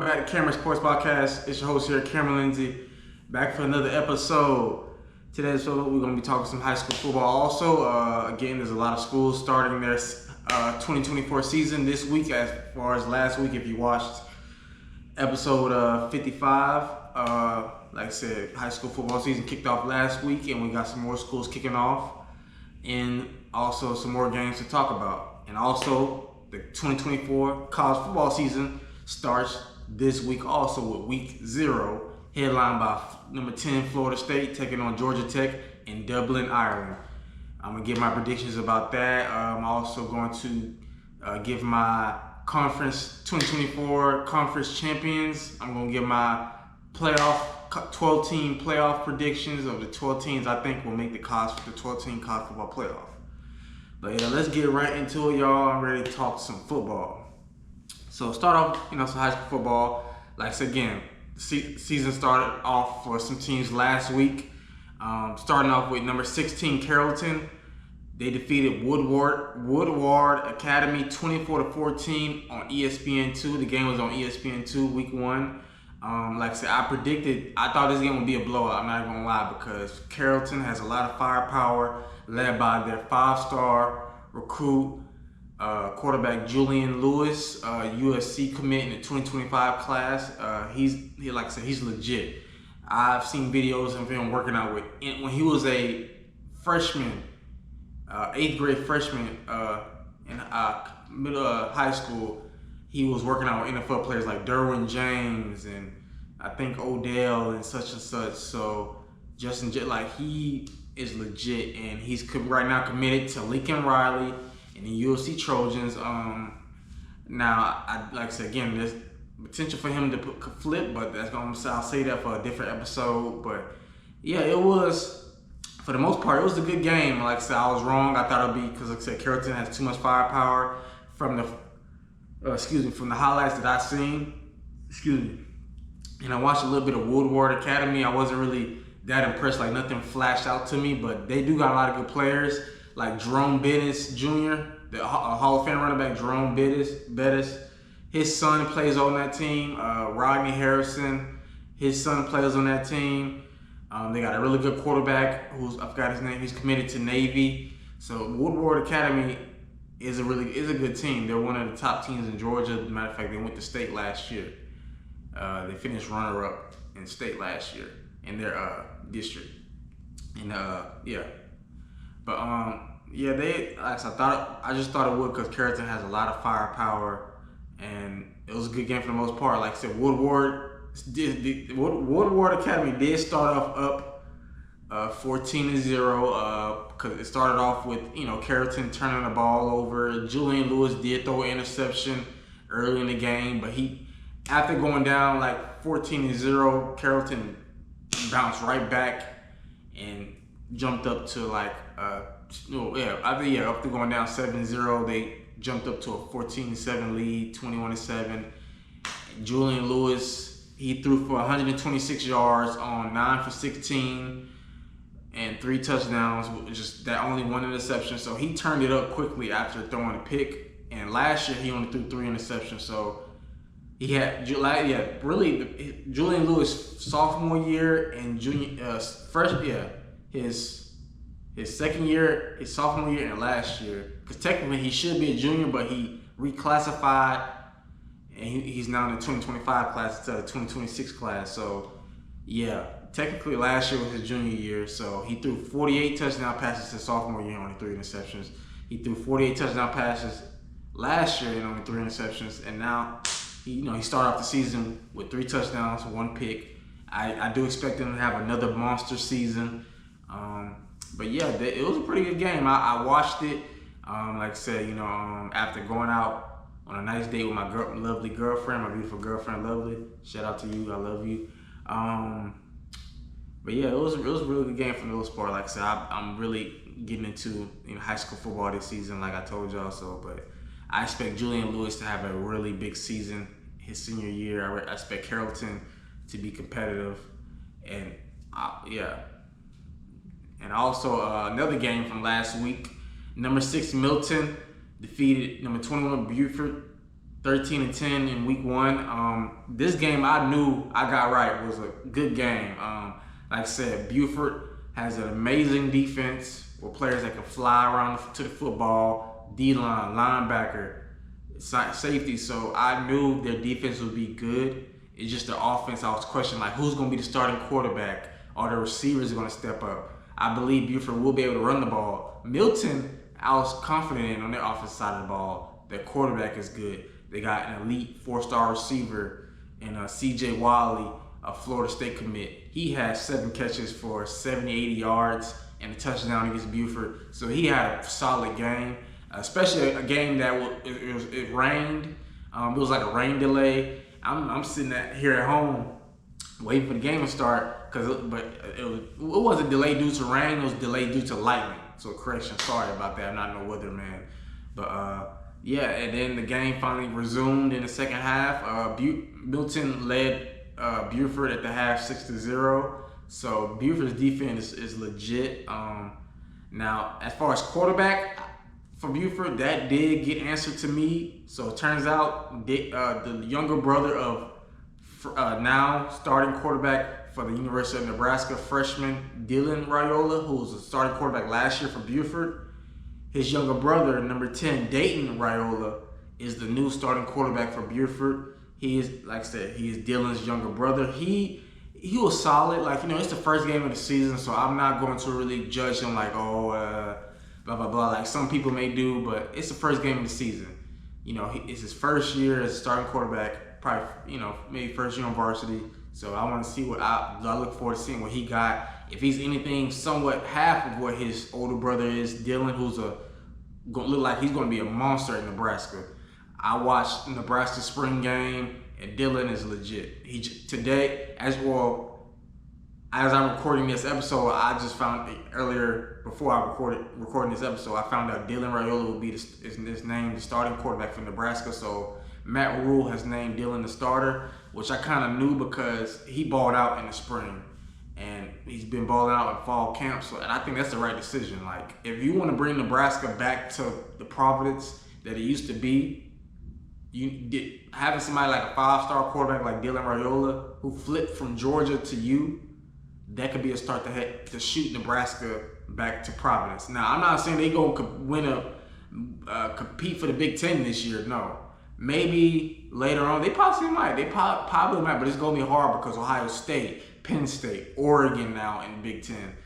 Back to Cameron Sports Podcast. It's your host here, Cameron Lindsay, back for another episode. Today's episode, we're going to be talking some high school football. Also, again, there's a lot of schools starting their 2024 season this week. As far as last week, if you watched episode 55, like I said, high school football season kicked off last week, and we got some more schools kicking off, and also some more games to talk about. And also, the 2024 college football season starts this week also with week 0, headlined by number 10 Florida State taking on Georgia Tech in Dublin, Ireland. I'm going to give my predictions about that. I'm also going to give my conference 2024 conference champions. I'm going to give my 12-team playoff predictions of the 12 teams I think will make the 12-team college football playoff. But yeah, let's get right into it, y'all. I'm ready to talk some football. So start off, some high school football. Like I said again, season started off for some teams last week. Starting off with number 16 Carrollton. They defeated Woodward Academy 24-14 on ESPN2. The game was on ESPN2 week 1. Like I said, I thought this game would be a blowout. I'm not even gonna lie, because Carrollton has a lot of firepower, led by their 5-star recruit quarterback Julian Lewis, USC commit in the 2025 class. Like I said, he's legit. I've seen videos of him working out when he was a freshman, 8th grade freshman in middle of high school. He was working out with NFL players like Derwin James and I think Odell and such. So he is legit, and he's right now committed to Lincoln Riley and the USC Trojans. Now, like I said again, there's potential for him to flip, but I'll say that for a different episode. But yeah, it was, for the most part, it was a good game. Like I said, I was wrong. I thought it'd be, because like I said, Carrollton has too much firepower from the highlights that I've seen. And I watched a little bit of Woodward Academy. I wasn't really that impressed. Like, nothing flashed out to me, but they do got a lot of good players, like Jerome Bettis Jr., the Hall of Fame running back Jerome Bettis. His son plays on that team. Rodney Harrison, his son plays on that team. They got a really good quarterback I forgot his name. He's committed to Navy. So Woodward Academy is a good team. They're one of the top teams in Georgia. As a matter of fact, they went to state last year. They finished runner-up in state last year in their district. And I just thought it would, because Carrollton has a lot of firepower, and it was a good game for the most part. Like I said, Woodward Academy did start off up 14-0, because it started off with Carrollton turning the ball over. Julian Lewis did throw an interception early in the game, but after going down like 14-0, Carrollton bounced right back and jumped up to after going down 7-0, they jumped up to a 14-7 lead, 21-7. Julian Lewis, he threw for 126 yards on 9 for 16 and 3 touchdowns, just that only 1 interception. So he turned it up quickly after throwing a pick. And last year he only threw 3 interceptions. So he had Julian Lewis sophomore year and his second year, his sophomore year, and last year. Because technically he should be a junior, but he reclassified, and he's now in the 2025 class instead of the 2026 class. So yeah, technically last year was his junior year. So he threw 48 touchdown passes his sophomore year, only 3 interceptions. He threw 48 touchdown passes last year and only 3 interceptions. And now he started off the season with 3 touchdowns, 1 pick. I do expect him to have another monster season. But yeah, it was a pretty good game. I watched it. Like I said, after going out on a nice date with my lovely girlfriend, my beautiful girlfriend, Lovely. Shout out to you, I love you. But yeah, it was a really good game for the most part. Like I said, I'm really getting into high school football this season, like I told y'all. But I expect Julian Lewis to have a really big season his senior year. I expect Carrollton to be competitive, and And also another game from last week, number 6 Milton defeated number 21 Beaufort 13-10 in week 1. This game I knew I got right was a good game. Like I said, Buford has an amazing defense with players that can fly around to the football, D-line, linebacker, safety. So I knew their defense would be good. It's just the offense I was questioning, like who's going to be the starting quarterback? Are the receivers going to step up? I believe Buford will be able to run the ball. Milton, I was confident in on their offensive side of the ball. Their quarterback is good. They got an elite 4-star receiver in CJ Wiley, a Florida State commit. He had 7 catches for 70, 80 yards and a touchdown against Buford. So he had a solid game, especially a game that it rained. It was like a rain delay. I'm sitting here at home waiting for the game to start, but it wasn't delayed due to rain. It was delayed due to lightning. So correction, sorry about that. I'm not no weatherman, but yeah. And then the game finally resumed in the second half. Milton led Buford at the half 6-0. So Buford's defense is legit. Now, as far as quarterback for Buford, that did get answered to me. So it turns out the younger brother of now starting quarterback for the University of Nebraska, freshman Dylan Raiola, who was a starting quarterback last year for Buford. His younger brother, number 10, Dayton Raiola, is the new starting quarterback for Buford. He is, like I said, he is Dylan's younger brother. He was solid. Like, it's the first game of the season, so I'm not going to really judge him like, blah, blah, blah, like some people may do, but it's the first game of the season. It's his first year as a starting quarterback, probably, maybe first year on varsity. So I want to see I look forward to seeing what he got. If he's anything somewhat half of what his older brother is, Dylan, who's look like he's going to be a monster in Nebraska. I watched Nebraska spring game, and Dylan is legit. Today, as I'm recording this episode, I just found earlier, before I recording this episode, I found out Dylan Raiola will be his name, the starting quarterback for Nebraska. So Matt Rule has named Dylan the starter, which I kind of knew because he balled out in the spring, and he's been balling out in fall camp. So, and I think that's the right decision. Like, if you want to bring Nebraska back to the Providence that it used to be, having somebody like a 5-star quarterback like Dylan Raiola, who flipped from Georgia to you, that could be a start to shoot Nebraska back to Providence. Now, I'm not saying they go compete for the Big Ten this year. No, maybe later on they possibly might. They probably might, but it's gonna be hard because Ohio State, Penn State, Oregon now in the Big Ten.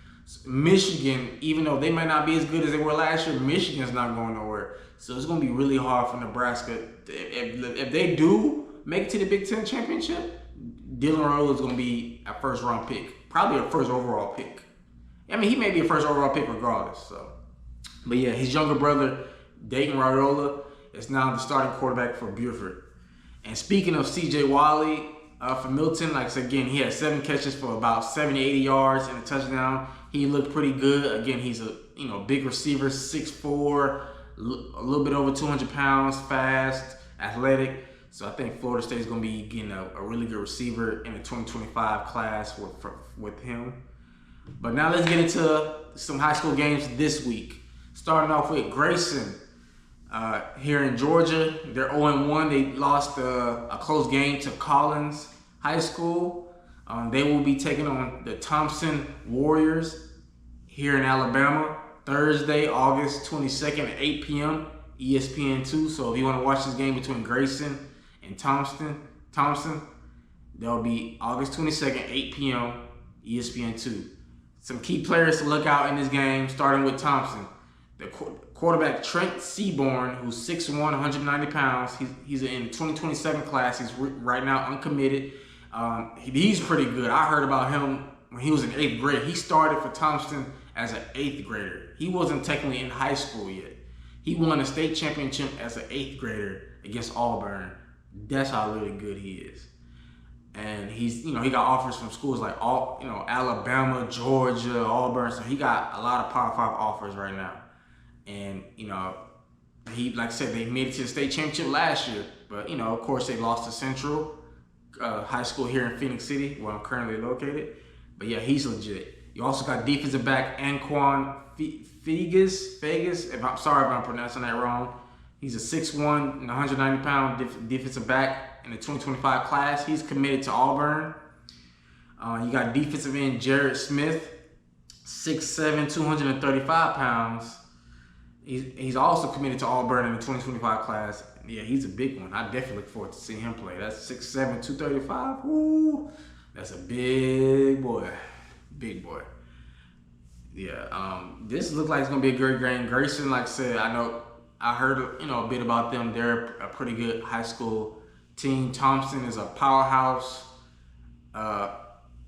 Michigan, even though they might not be as good as they were last year, Michigan's not going nowhere. So it's going to be really hard for Nebraska. If they do make it to the Big Ten championship, Dylan Raiola is going to be a first-round pick, probably a first overall pick. I mean, he may be a first overall pick regardless. So, but yeah, his younger brother, Dayton Raiola, is now the starting quarterback for Buford. And speaking of CJ Wiley, for Milton, like I said, again, he had 7 catches for about 70, 80 yards and a touchdown. He looked pretty good. Again, he's a big receiver, 6'4", a little bit over 200 pounds, fast, athletic. So I think Florida State is going to be getting a really good receiver in the 2025 class with him. But now let's get into some high school games this week. Starting off with Grayson here in Georgia. They're 0-1. They lost a close game to Collins High School. They will be taking on the Thompson Warriors here in Alabama Thursday, August 22nd at 8 p.m. ESPN 2. So if you want to watch this game between Grayson and Thompson, that'll be August 22nd, 8 p.m. ESPN 2. Some key players to look out in this game, starting with Thompson. The quarterback Trent Seaborn, who's 6'1", 190 pounds. He's in the 2027 class. He's right now uncommitted. He's pretty good. I heard about him when he was in 8th grade. He started for Thompson as an 8th grader. He wasn't technically in high school yet. He won a state championship as an 8th grader against Auburn. That's how really good he is. And he's, he got offers from schools like Alabama, Georgia, Auburn. So he got a lot of Power 5 offers right now. And, he, like I said, they made it to the state championship last year. But, of course, they lost to Central High School here in Phenix City, where I'm currently located. But, yeah, he's legit. You also got defensive back Anquan Fegas. I'm sorry if I'm pronouncing that wrong. He's a 6'1" and 190-pound defensive back in the 2025 class. He's committed to Auburn. You got defensive end Jared Smith, 6'7", 235 pounds. He's also committed to Auburn in the 2025 class. Yeah, he's a big one. I definitely look forward to seeing him play. That's 6'7", 235. Woo, that's a big boy. Big boy. Yeah, this looks like it's gonna be a great game. Grayson, like I said, I heard a bit about them. They're a pretty good high school team. Thompson is a powerhouse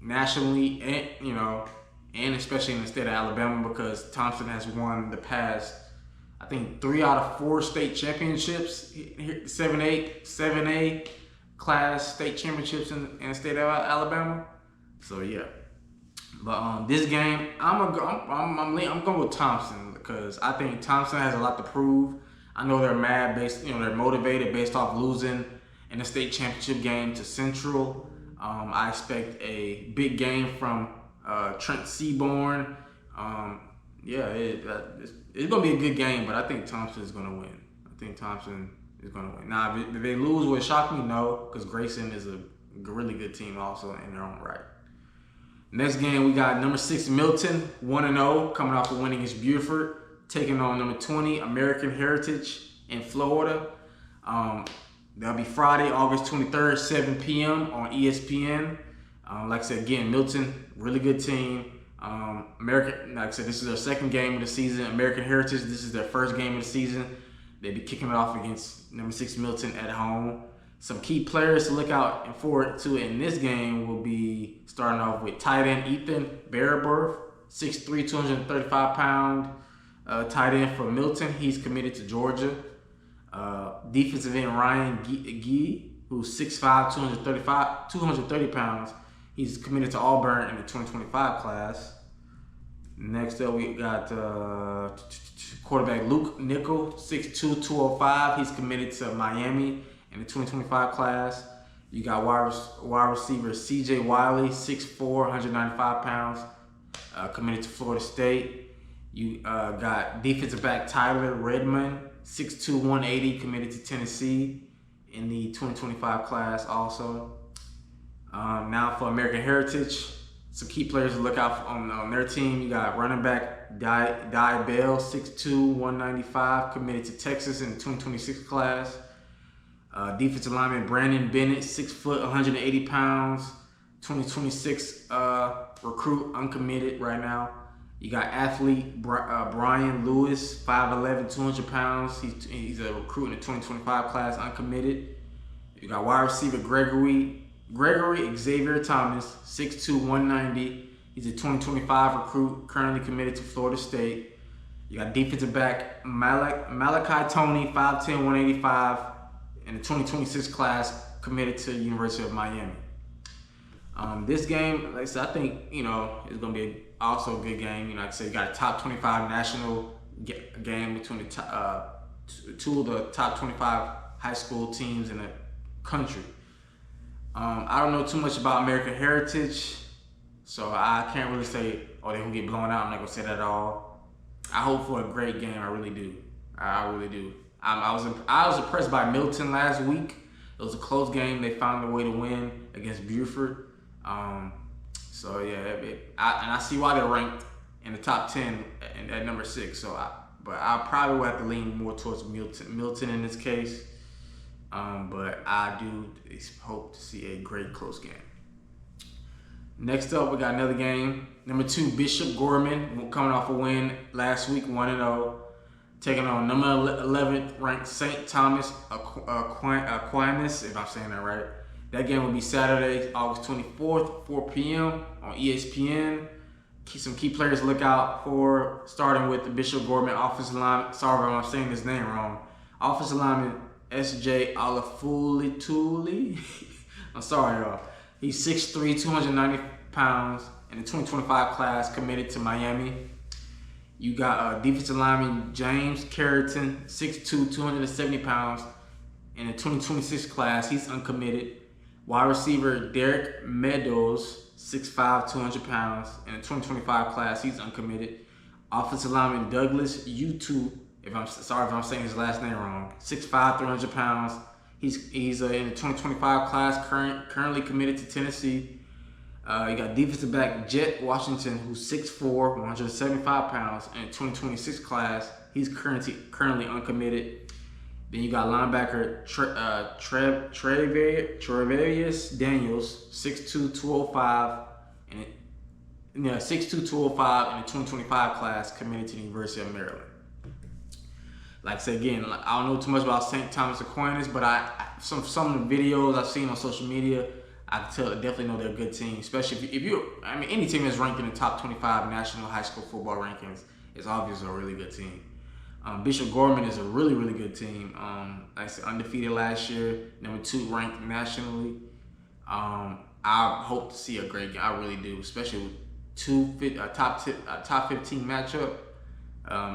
nationally, and especially in the state of Alabama, because Thompson has won the past, I think, 3 out of 4 state championships, 7A class state championships in the state of Alabama. So yeah. But this game, I'm going with Thompson, because I think Thompson has a lot to prove. I know they're mad they're motivated based off losing in the state championship game to Central. I expect a big game from Trent Seaborn. It's gonna be a good game, but I think Thompson is gonna win. Now, if they lose, would it shock me? No, because Grayson is a really good team also in their own right. Next game, we got number 6 Milton, 1-0, coming off a win against Buford, taking on number 20 American Heritage in Florida. That'll be Friday, August 23rd, 7 p.m. on ESPN. Like I said, again, Milton, really good team. Like I said, this is their second game of the season. American Heritage, this is their first game of the season. They'll be kicking it off against number 6 Milton at home. Some key players to look out and forward to in this game will be starting off with tight end Ethan Baraberth, 6'3", 235-pound tight end for Milton. He's committed to Georgia. Defensive end Ryan Gee, who's 6'5", 230 pounds. He's committed to Auburn in the 2025 class. Next up, we got quarterback Luke Nickel, 6'2", 205. He's committed to Miami in the 2025 class. You got wide receiver CJ Wiley, 6'4", 195 pounds, committed to Florida State. You got defensive back Tyler Redmond, 6'2", 180, committed to Tennessee in the 2025 class also. Now for American Heritage, some key players to look out for on their team. You got running back Di Bell, 6'2", 195, committed to Texas in the 2026 class. Defensive lineman Brandon Bennett, 6 foot, 180 pounds, 2026 recruit, uncommitted right now. You got athlete Brian Lewis, 5'11", 200 pounds. He's a recruit in the 2025 class, uncommitted. You got wide receiver Gregory Xavier Thomas, 6'2", 190. He's a 2025 recruit, currently committed to Florida State. You got defensive back Malachi Tony, 5'10", 185. In the 2026 class, committed to the University of Miami. This game, like I said, I think, it's going to be also a good game. Like I said, you got a top 25 national game between the two of the top 25 high school teams in the country. I don't know too much about American Heritage, so I can't really say, they're going to get blown out. I'm not going to say that at all. I hope for a great game. I really do. I really do. I was impressed by Milton last week. It was a close game. They found a way to win against Buford. So yeah, I see why they're ranked in the top 10 at number 6. But I probably will have to lean more towards Milton in this case. But I do hope to see a great close game. Next up, we got another game. Number 2, Bishop Gorman, coming off a win last week, 1-0. Taking on number 11th ranked ST Thomas Aquinas, if I'm saying that right. That game will be Saturday, August 24th, 4 p.m. on ESPN. Some key players to look out for, starting with the Bishop Gorman offensive line. Sorry if I'm saying his name wrong. Offensive lineman S.J. Alafulituli. I'm sorry, y'all. He's 6'3", 290 pounds in the 2025 class, committed to Miami. You got defensive lineman James Carrington, 6'2", 270 pounds in the 2026 class. He's uncommitted. Wide receiver Derek Meadows, 6'5", 200 pounds in the 2025 class. He's uncommitted. Offensive lineman Douglas Utu Sorry if I'm saying his last name wrong. 6'5", 300 pounds. He's in the 2025 class. Currently committed to Tennessee. You got defensive back Jet Washington, who's 6'4", 175 pounds. In the 2026 class, he's currently uncommitted. Then you got linebacker Tre'Varius Daniels, 6'2", 205, and 6'2", 205 in the 2025 class, committed to the University of Maryland. Like I said again, I don't know too much about St. Thomas Aquinas, but some of the videos I've seen on social media, I can definitely know they're a good team. Especially any team that's ranked in the top 25 national high school football rankings is obviously a really good team. Bishop Gorman is a really, really good team. Like I said, undefeated last year, number 2 ranked nationally. I hope to see a great game. I really do, especially with a top 15 matchup.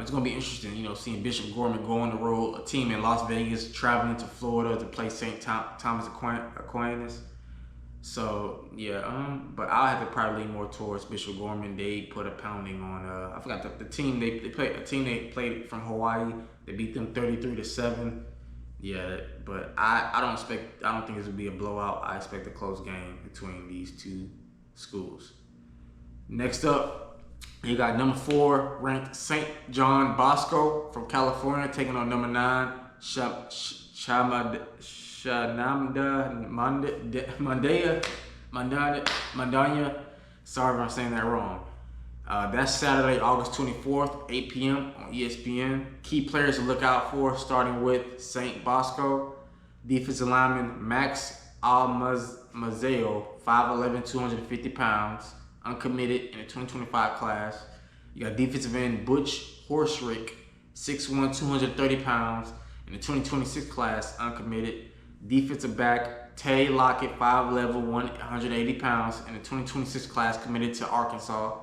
It's going to be interesting, seeing Bishop Gorman go on the road, a team in Las Vegas traveling to Florida to play St. Thomas Aquinas. So, yeah, but I'll have to probably lean more towards Bishop Gorman. They put a pounding on, I forgot the team they played from Hawaii. They beat them 33-7. Yeah, but I don't think this will be a blowout. I expect a close game between these two schools. Next up, you got number 4 ranked St. John Bosco from California taking on number 9 Chaminada-Madonna. Sorry if I'm saying that wrong. That's Saturday, August 24th, 8 p.m. on ESPN. Key players to look out for, starting with St. Bosco. Defensive lineman Max Almazeo, 5'11", 250 pounds. Uncommitted in the 2025 class. You got defensive end Butch Horsrick, 6'1", 230 pounds. In the 2026 class, uncommitted. Defensive back Tay Lockett, 5'11", 180 pounds. In the 2026 class, committed to Arkansas.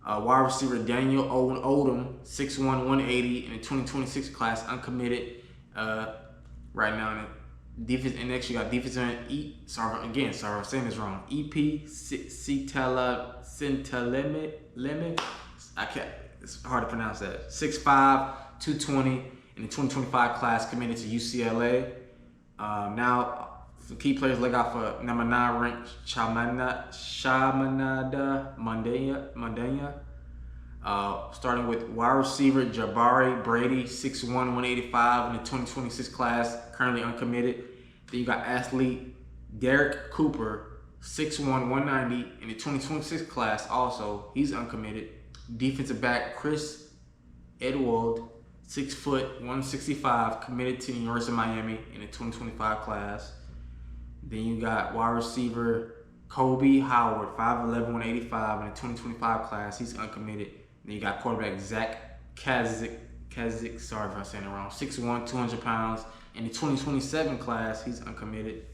Wide receiver Daniel Odom, 6'1", 180. In the 2026 class, uncommitted right now. Defense, and next you got defensive end sorry I'm saying this wrong. EP Sintaleme. It's hard to pronounce that. 6'5", 220 in the 2025 class, committed to UCLA. Now some key players look out for number 9 ranked Chaminada-Madonna. Starting with wide receiver Jabari Brady, 6'1", 185 in the 2026 class, currently uncommitted. Then you got athlete Derek Cooper, 6'1", 190 in the 2026 class, also, he's uncommitted. Defensive back Chris Edwald, 6 foot, 165, committed to the University of Miami in the 2025 class. Then you got wide receiver Kobe Howard, 5'11", 185 in the 2025 class, he's uncommitted. Then you got quarterback Zach Kazik, sorry if I'm saying it wrong, 6'1", 200 pounds. In the 2027 class, he's uncommitted.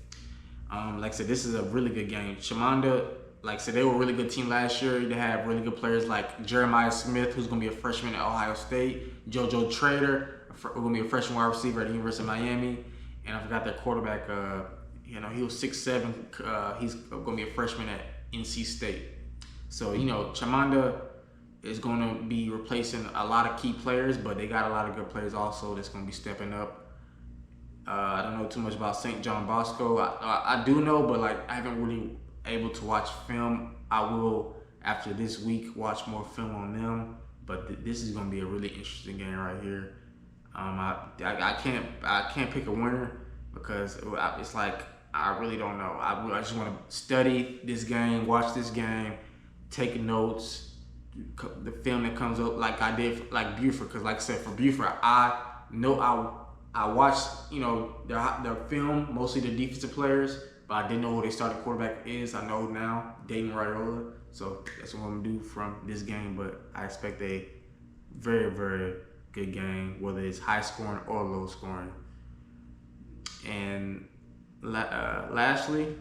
Like I said, this is a really good game. Chaminada, like I said, they were a really good team last year. They have really good players like Jeremiah Smith, who's going to be a freshman at Ohio State. JoJo Trader, who's going to be a freshman wide receiver at the University of Miami. And I forgot their quarterback, he was 6'7". He's going to be a freshman at NC State. So, Chaminada is going to be replacing a lot of key players, but they got a lot of good players also that's going to be stepping up. I don't know too much about St. John Bosco. I do know, but I haven't really able to watch film. I will, after this week, watch more film on them. But this is going to be a really interesting game right here. I can't pick a winner because it's like I really don't know. I just want to study this game, watch this game, take notes, the film that comes up like I did for, Buford. Because like I said, for Buford, I know I watched, their film, mostly the defensive players, but I didn't know who their starting quarterback is. I know now, Dayton Raiola. So that's what I'm going to do from this game, but I expect a very, very good game, whether it's high scoring or low scoring. And lastly,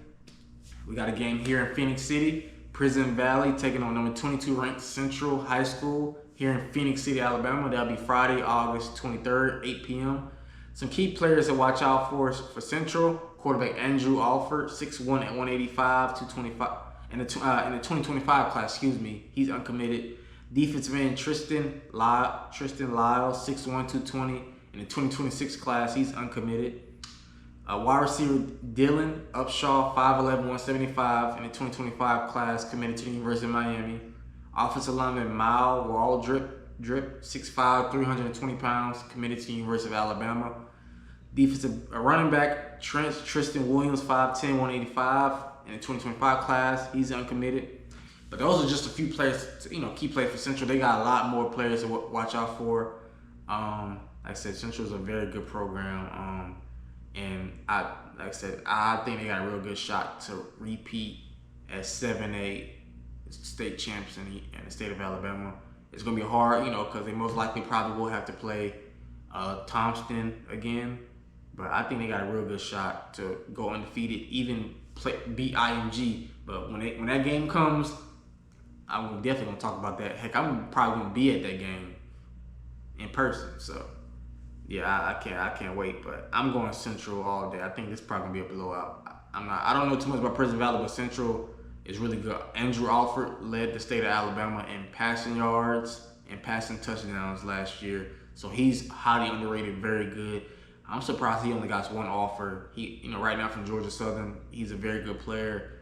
we got a game here in Phenix City. Prison Valley taking on number 22 ranked Central High School here in Phenix City, Alabama. That'll be Friday, August 23rd, 8 p.m. Some key players to watch out for Central. Quarterback Andrew Alford, 6'1" at 185, 225. In the 2025 class, he's uncommitted. Defensive end Tristan Lyle, 6'1", 220. In the 2026 class, he's uncommitted. Wide receiver Dylan Upshaw, 5'11", 175. In the 2025 class, committed to the University of Miami. Offensive lineman Mal Waldrip, 6'5", 320 pounds, committed to the University of Alabama. Defensive running back Tristan Williams, 5'10", 185. In the 2025 class, he's uncommitted. But those are just a few players, key players for Central. They got a lot more players to watch out for. Like I said, Central is a very good program. And I think they got a real good shot to repeat as 7A state champs in the state of Alabama. It's going to be hard, because they most likely probably will have to play Thompson again. But I think they got a real good shot to go undefeated, even beat IMG. But when that game comes, I'm definitely going to talk about that. Heck, I'm probably going to be at that game in person. So, yeah, I can't wait. But I'm going Central all day. I think this is probably going to be a blowout. I don't know too much about President Valley, but Central is really good. Andrew Alford led the state of Alabama in passing yards and passing touchdowns last year. So he's highly underrated, very good. I'm surprised he only got one offer. He, right now from Georgia Southern, he's a very good player.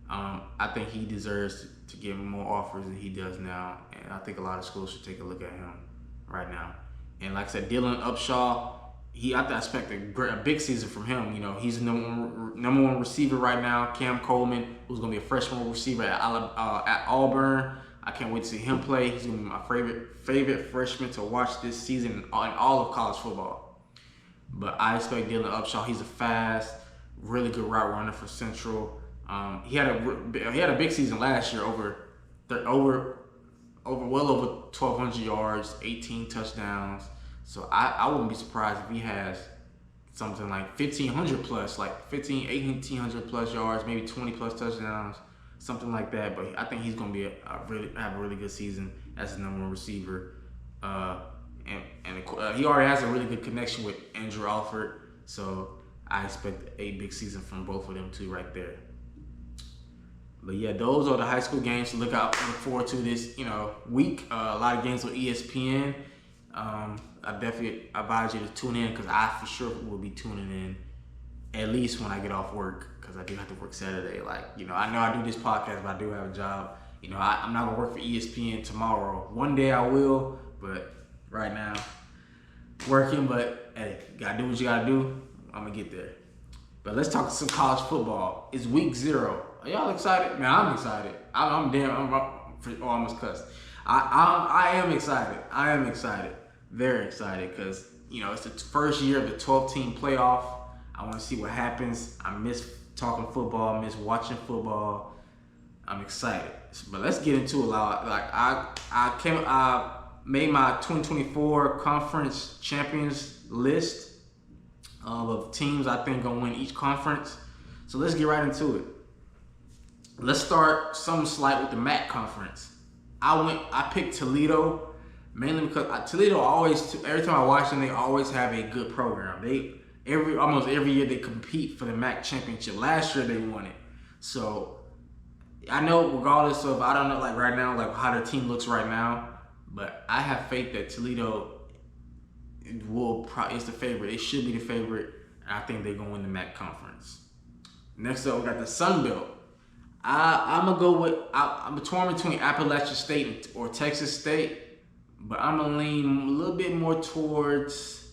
I think he deserves to get more offers than he does now. And I think a lot of schools should take a look at him right now. And like I said, Dylan Upshaw, I expect a big season from him. He's the number one receiver right now. Cam Coleman, who's going to be a freshman receiver at Auburn. I can't wait to see him play. He's going to be my favorite freshman to watch this season in all of college football. But I expect Dylan Upshaw. He's a fast, really good route runner for Central. He had a big season last year, over 1,200 yards, 18 touchdowns. So I wouldn't be surprised if he has something like 1,500 plus, like 1,800 plus yards, maybe 20 plus touchdowns, something like that. But I think he's going to have a really good season as a number one receiver. And he already has a really good connection with Andrew Alford. So I expect a big season from both of them too right there. But yeah, those are the high school games to look forward to this, week. A lot of games on ESPN. I definitely advise you to tune in because I for sure will be tuning in at least when I get off work because I do have to work Saturday. I know I do this podcast, but I do have a job. I'm not gonna work for ESPN tomorrow. One day I will, but right now working. But hey, gotta do what you gotta do. I'm gonna get there. But let's talk some college football. It's week 0. Are y'all excited? Man, I'm excited. I almost cussed. I am excited. I am excited. Very excited because, it's the first year of the 12-team playoff. I want to see what happens. I miss talking football. I miss watching football. I'm excited. But let's get into it. I made my 2024 conference champions list of teams I think gonna win each conference. So let's get right into it. Let's start something slight with the MAC conference. I picked Toledo mainly because Toledo every time I watch them, they always have a good program. Almost every year they compete for the MAC championship. Last year they won it. So I know regardless of, I don't know right now, how their team looks right now, but I have faith that Toledo is the favorite. It should be the favorite, and I think they're going to win the MAC conference. Next up, we got the Sun Belt. I'm torn between Appalachian State or Texas State, but I'm going to lean a little bit more towards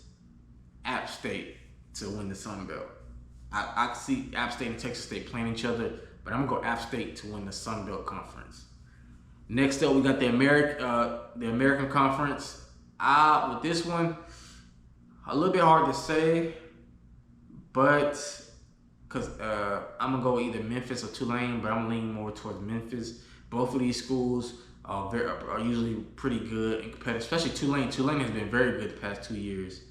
App State to win the Sun Belt. I see App State and Texas State playing each other, but I'm going to go App State to win the Sun Belt Conference. Next up, we got the American Conference. With this one, a little bit hard to say, but because I'm going to go either Memphis or Tulane, but I'm leaning more towards Memphis. Both of these schools are usually pretty good and competitive, especially Tulane. Tulane has been very good the past 2 years.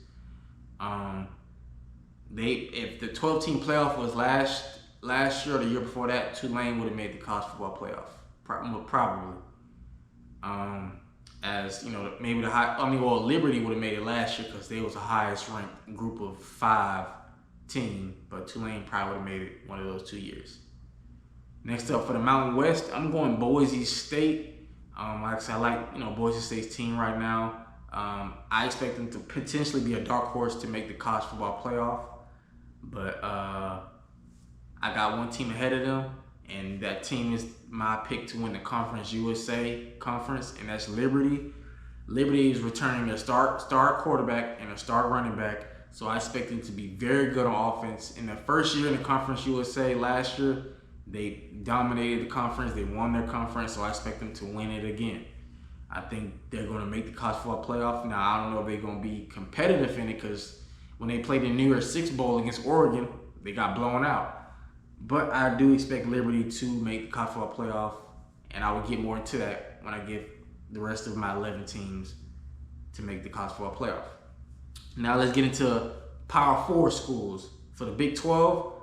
If the 12-team playoff was last year or the year before that, Tulane would have made the college football playoff, probably. Maybe Liberty would have made it last year because they was the highest ranked group of 5 team, but Tulane probably would have made it one of those 2 years. Next up for the Mountain West, I'm going Boise State Like I said, I like Boise State's team right now. I expect them to potentially be a dark horse to make the college football playoff, but I got one team ahead of them, and that team is my pick to win the Conference USA Conference, and that's Liberty. Liberty is returning their star quarterback and a star running back, so I expect them to be very good on offense. In their first year in the Conference USA last year, they dominated the conference. They won their conference, so I expect them to win it again. I think they're going to make the college football playoff. Now, I don't know if they're going to be competitive in it because when they played the New Year's Six Bowl against Oregon, they got blown out. But I do expect Liberty to make the college football playoff, and I will get more into that when I give the rest of my 11 teams to make the college football playoff. Now let's get into Power 4 schools. For the Big 12,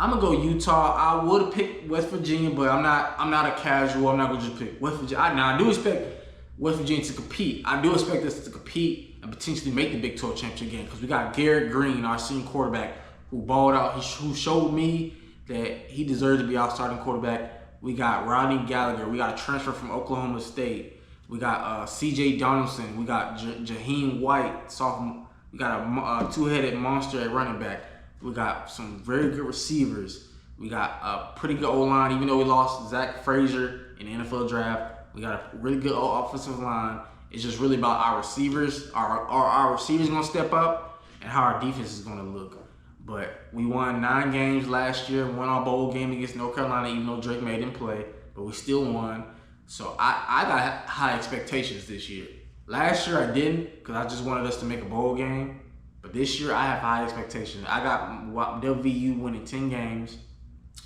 I'm gonna go Utah. I would have picked West Virginia, but I'm not a casual. I'm not gonna just pick West Virginia. Now I do expect West Virginia to compete. I do expect us to compete and potentially make the Big 12 championship game because we got Garrett Green, our senior quarterback, who balled out. Who showed me that he deserved to be our starting quarterback. We got Rodney Gallagher. We got a transfer from Oklahoma State. We got C.J. Donaldson. We got Jaheim White, sophomore. We got a two-headed monster at running back. We got some very good receivers. We got a pretty good O-line, even though we lost Zach Frazier in the NFL draft. We got a really good offensive line. It's just really about our receivers. Are our receivers going to step up and how our defense is going to look. But we won 9 games last year, won our bowl game against North Carolina, even though Drake made him play. But we still won. So I got high expectations this year. Last year I didn't because I just wanted us to make a bowl game. But this year I have high expectations. I got WVU winning 10 games.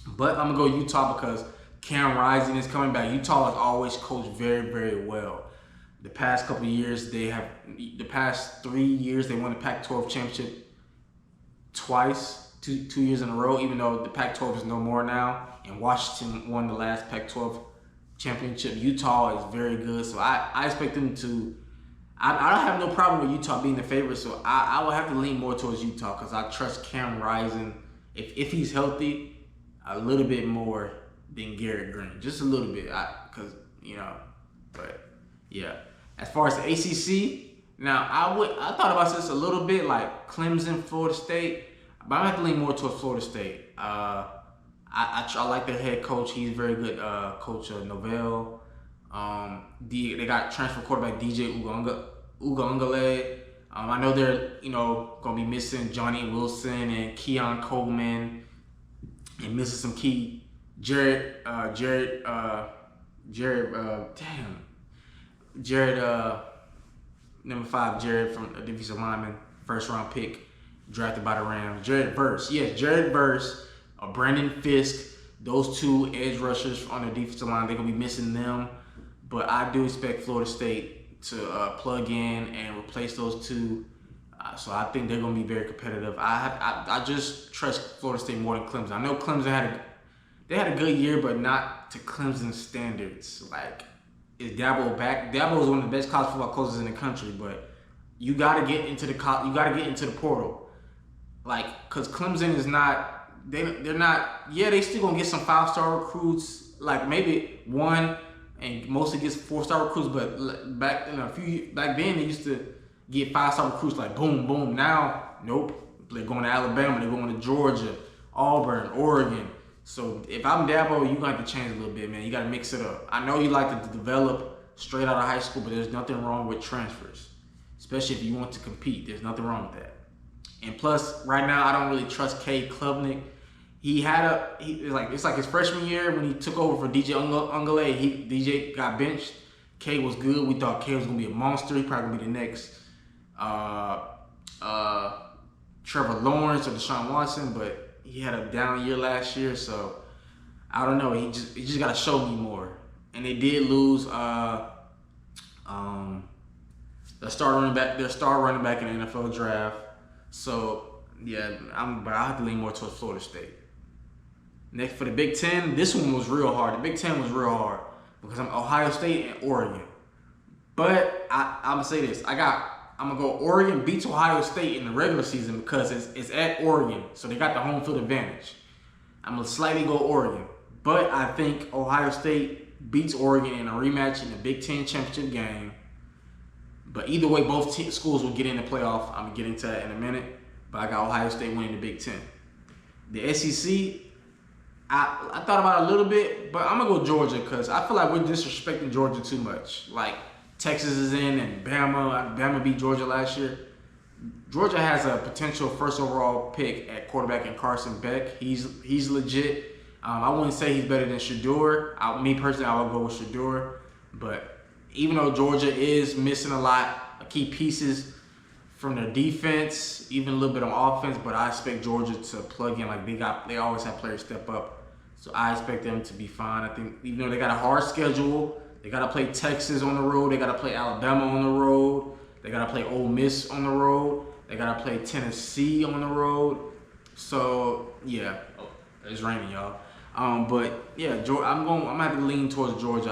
But I'm going to go Utah because Cam Rising is coming back. Utah has always coached very, very well. The past couple of years, the past 3 years, they won the Pac-12 championship twice, two years in a row, even though the Pac-12 is no more now. And Washington won the last Pac-12 championship. Utah is very good, so I expect them to. I don't have no problem with Utah being the favorite, so I will have to lean more towards Utah because I trust Cam Rising, if he's healthy, a little bit more than Garrett Green, just a little bit, but yeah. As far as the ACC, now I thought about this a little bit, like Clemson, Florida State, but I'm gonna have to lean more towards Florida State. I like their head coach. He's a very good coach, Novell. They got transfer quarterback DJ Ugangale. I know they're gonna be missing Johnny Wilson and Keon Coleman, and missing some key Jared number 5 Jared from a defensive lineman, first round pick, drafted by the Rams. Jared Verse. Brandon Fisk, those 2 edge rushers on the defensive line, they're going to be missing them. But I do expect Florida State to plug in and replace those 2. So I think they're going to be very competitive. I just trust Florida State more than Clemson. I know Clemson had a good year, but not to Clemson standards. Like, is Dabo back? Dabo is one of the best college football coaches in the country, but you got to get into the portal. Like, because Clemson is not. They're not. Yeah, they still gonna get some 5-star recruits, like maybe 1, and mostly gets 4-star recruits. But back then they used to get 5-star recruits like boom, boom. Now, nope. They're going to Alabama. They're going to Georgia, Auburn, Oregon. So if I'm Dabo, you gonna have to change a little bit, man. You got to mix it up. I know you like to develop straight out of high school, but there's nothing wrong with transfers, especially if you want to compete. There's nothing wrong with that. And plus, right now, I don't really trust Cade Klubnik. It's like his freshman year when he took over for DJ Ungale. DJ got benched. Cade was good. We thought Cade was gonna be a monster. He probably gonna be the next Trevor Lawrence or Deshaun Watson, but he had a down year last year. So I don't know. He just got to show me more. And they did lose their star running back in the NFL draft. So yeah, but I have to lean more towards Florida State. Next, for the Big Ten, this one was real hard. The Big Ten was real hard because I'm Ohio State and Oregon. But I'm gonna say this: I'm gonna go Oregon beats Ohio State in the regular season because it's at Oregon, so they got the home field advantage. I'm gonna slightly go Oregon, but I think Ohio State beats Oregon in a rematch in the Big Ten championship game. But either way, both schools will get in the playoff. I'm going to get into that in a minute. But I got Ohio State winning the Big Ten. The SEC, I thought about it a little bit, but I'm going to go Georgia because I feel like we're disrespecting Georgia too much. Like, Texas is in and Bama beat Georgia last year. Georgia has a potential first overall pick at quarterback in Carson Beck. He's legit. I wouldn't say he's better than Shedeur. Me personally, I would go with Shedeur. But even though Georgia is missing a lot of key pieces from their defense, even a little bit on offense, but I expect Georgia to plug in. Like they always have players step up. So I expect them to be fine. I think even though they got a hard schedule, they got to play Texas on the road. They got to play Alabama on the road. They got to play Ole Miss on the road. They got to play Tennessee on the road. So, yeah. Oh, it's raining, y'all. But, yeah, I'm going to have to lean towards Georgia.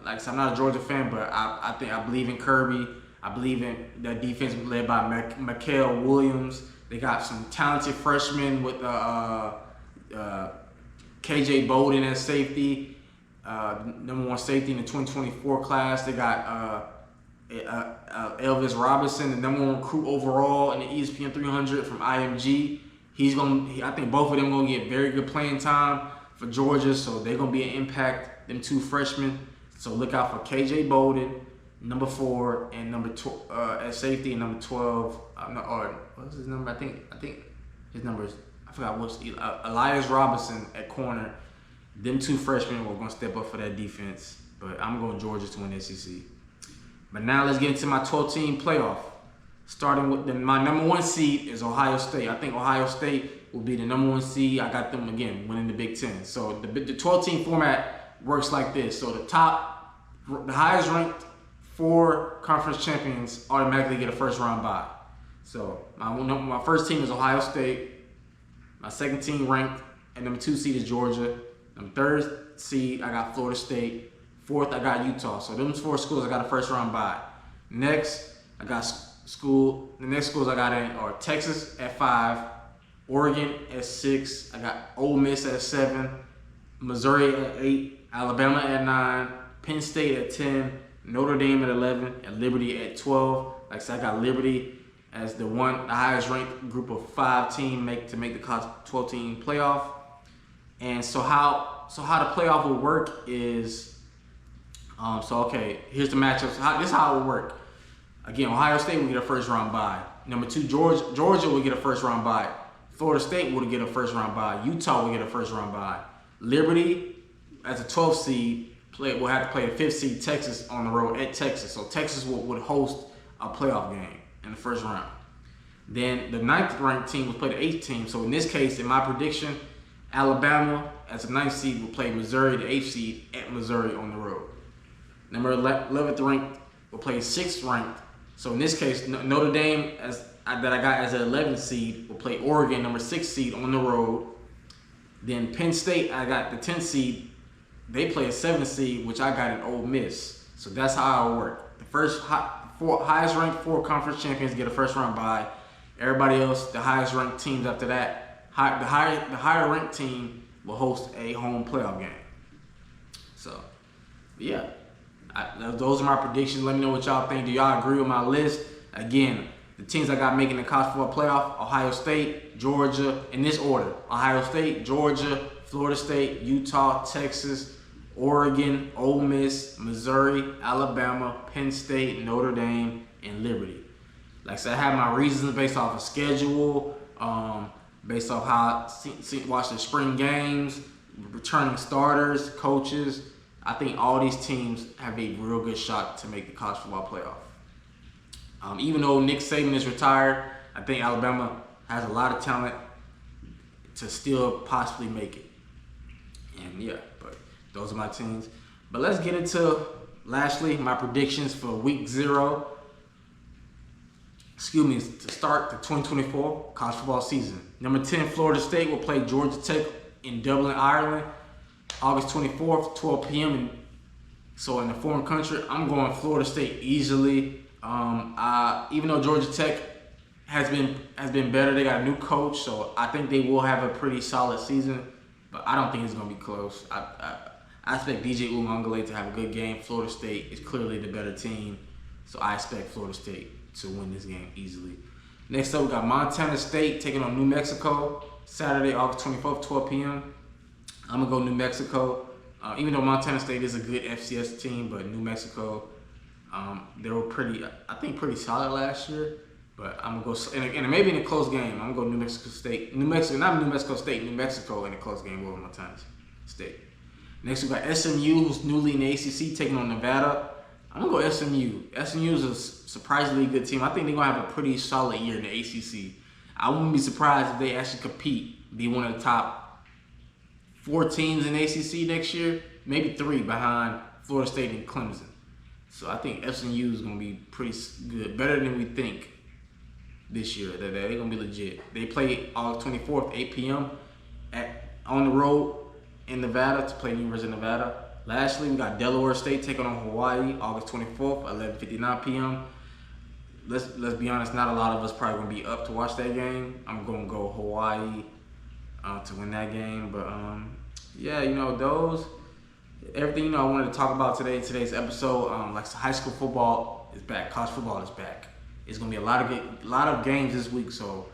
Like I said, I'm not a Georgia fan, but I believe in Kirby. I believe in that defense led by Mikael Williams. They got some talented freshmen with KJ Bolden as safety. Number 1 safety in the 2024 class. They got Elvis Robinson, the number 1 recruit overall in the ESPN 300 from IMG. I think both of them gonna get very good playing time for Georgia, so they're gonna be an impact. Them 2 freshmen. So look out for KJ Bolden, number 4, and number 2 at safety, and number 12. What's his number? I think his number is, I forgot what's Elias Robinson at corner. Them 2 freshmen were going to step up for that defense. But I'm going Georgia to win the SEC. But now let's get into my 12-team playoff. Starting with my number 1 seed is Ohio State. I think Ohio State will be the number 1 seed. I got them, again, winning the Big Ten. So the 12-team format works like this. So the highest ranked 4 conference champions automatically get a first-round bye. So my first team is Ohio State. My second team ranked at number 2 seed is Georgia. Number 3rd seed, I got Florida State. 4th, I got Utah. So them 4 schools, I got a first round bye. Next, I got the next schools I got in are Texas at 5, Oregon at 6, I got Ole Miss at 7, Missouri at 8, Alabama at 9, Penn State at 10, Notre Dame at 11, and Liberty at 12. Like I said, I got Liberty as the highest ranked group of 5 team to make the 12-team playoff. And so how the playoff will work is, here's the matchups. This is how it will work. Again, Ohio State will get a first round bye. Number 2, Georgia will get a first round bye. Florida State will get a first round bye. Utah will get a first round bye. Liberty, as a 12th seed, will have to play the 5th seed Texas on the road at Texas. So Texas would host a playoff game in the first round. Then the 9th ranked team will play the 8th team. So in this case, in my prediction, Alabama, as a 9th seed, will play Missouri, the 8th seed, at Missouri on the road. Number 11th ranked will play 6th ranked. So in this case, Notre Dame, that I got as an 11th seed, will play Oregon, number 6 seed, on the road. Then Penn State, I got the 10th seed. They play a 7th seed, which I got in Ole Miss. So that's how it'll work. The first highest ranked 4 conference champions get a first round bye. Everybody else, the highest ranked teams after that, the higher ranked team will host a home playoff game. So, yeah, those are my predictions. Let me know what y'all think. Do y'all agree with my list? Again, the teams I got making the college football playoff: Ohio State, Georgia, in this order: Ohio State, Georgia, Florida State, Utah, Texas, Oregon, Ole Miss, Missouri, Alabama, Penn State, Notre Dame, and Liberty. Like I said, I have my reasons based off of schedule, based off how I watch the spring games, returning starters, coaches. I think all these teams have a real good shot to make the college football playoff. Even though Nick Saban is retired, I think Alabama has a lot of talent to still possibly make it. And yeah, but those are my teams. But let's get into, lastly, my predictions for week 0. To start the 2024 college football season. Number 10, Florida State will play Georgia Tech in Dublin, Ireland, August 24th, 12 p.m. So in the foreign country, I'm going Florida State easily. Even though Georgia Tech has been better, they got a new coach, so I think they will have a pretty solid season. But I don't think it's gonna be close. I I expect DJ Uiagalelei to have a good game. Florida State is clearly the better team, so I expect Florida State to win this game easily. Next up, we got Montana State taking on New Mexico, Saturday, August 24th, 12 p.m. I'm going to go New Mexico. Even though Montana State is a good FCS team, but New Mexico, they were pretty solid last year. But I'm going to go, and maybe in a close game, I'm going to go New Mexico State. New Mexico in a close game over Montana State. Next, we got SMU, who's newly in the ACC, taking on Nevada. I'm going to go SMU. SMU is a surprisingly good team. I think they're going to have a pretty solid year in the ACC. I wouldn't be surprised if they actually compete, be one of the top 4 teams in the ACC next year, maybe 3 behind Florida State and Clemson. So I think SMU is going to be pretty good, better than we think this year. They're going to be legit. They play August 24th, 8 p.m. on the road in Nevada to play University of Nevada. Lastly, we got Delaware State taking on Hawaii August 24th, 11:59 p.m. Let's be honest, not a lot of us probably going to be up to watch that game. I'm going to go Hawaii to win that game. But yeah, everything I wanted to talk about today's episode. Like high school football is back, college football is back. It's going to be a lot of games this week, so